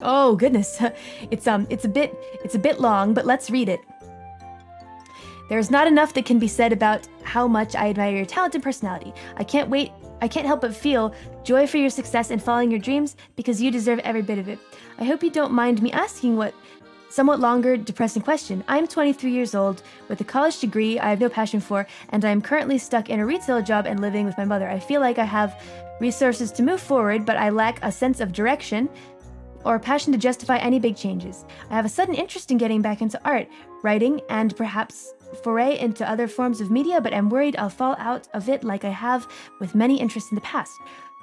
Oh goodness, it's a bit long, but let's read it. There's not enough that can be said about how much I admire your talent and personality. I can't help but feel joy for your success in following your dreams because you deserve every bit of it. I hope you don't mind me asking what somewhat longer, depressing question. I'm 23 years old with a college degree I have no passion for, and I am currently stuck in a retail job and living with my mother. I feel like I have resources to move forward, but I lack a sense of direction or passion to justify any big changes. I have a sudden interest in getting back into art, writing, and perhaps foray into other forms of media, but I'm worried I'll fall out of it like I have with many interests in the past.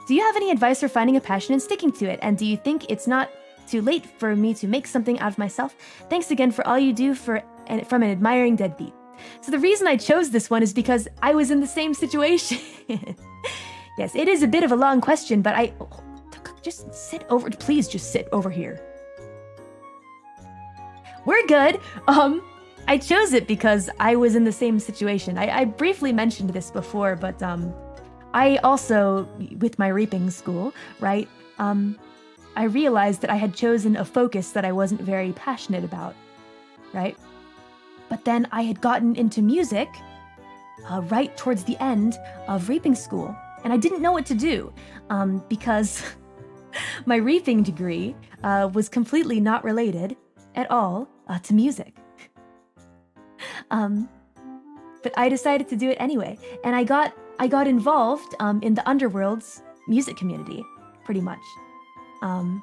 Do you have any advice for finding a passion and sticking to it? And do you think it's not too late for me to make something out of myself? Thanks again for all you do from an admiring deadbeat. So the reason I chose this one is because I was in the same situation. Yes, it is a bit of a long question, but please just sit over here. We're good. I chose it because I was in the same situation. I briefly mentioned this before, but I also, with my reaping school, right, I realized that I had chosen a focus that I wasn't very passionate about, right? But then I had gotten into music right towards the end of reaping school, and I didn't know what to do because my reaping degree was completely not related at all to music. But I decided to do it anyway, and I got involved in the Underworld's music community, pretty much. And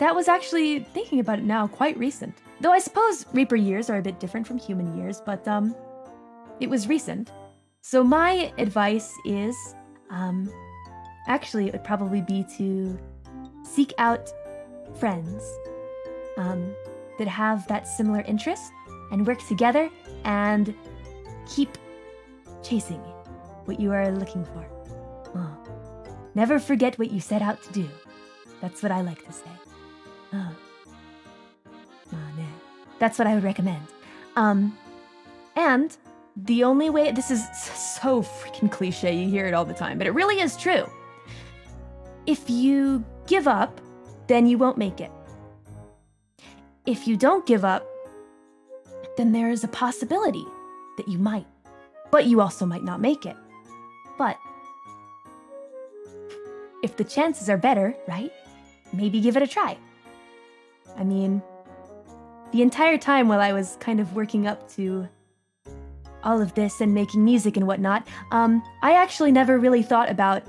that was actually, thinking about it now, quite recent. Though I suppose Reaper years are a bit different from human years, but it was recent. So my advice is, actually it would probably be to seek out friends that have that similar interest and work together and keep chasing what you are looking for. Never forget what you set out to do. That's what I like to say. That's what I would recommend. And the only way, this is so freaking cliche, you hear it all the time, but it really is true. If you give up, then you won't make it. If you don't give up, then there is a possibility that you might, but you also might not make it. But if the chances are better, right? Maybe give it a try. I mean, the entire time while I was kind of working up to all of this and making music and whatnot, I actually never really thought about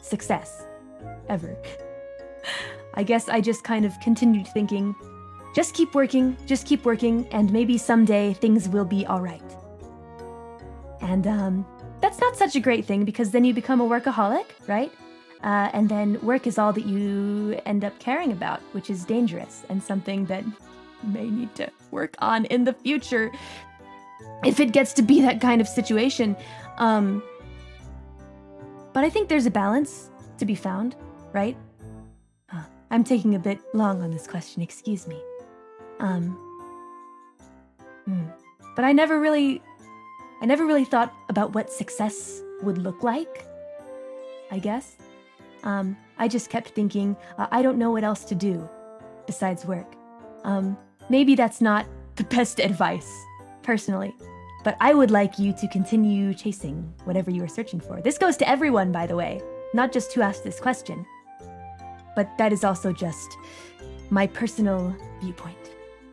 success, ever. I guess I just kind of continued thinking, just keep working, and maybe someday things will be all right. And that's not such a great thing because then you become a workaholic, right? And then work is all that you end up caring about, which is dangerous and something that you may need to work on in the future if it gets to be that kind of situation. But I think there's a balance to be found, right? I'm taking a bit long on this question, excuse me. But I never really thought about what success would look like, I guess. I just kept thinking, I don't know what else to do besides work. Maybe that's not the best advice, personally, but I would like you to continue chasing whatever you are searching for. This goes to everyone, by the way, not just who asked this question, but that is also just my personal viewpoint.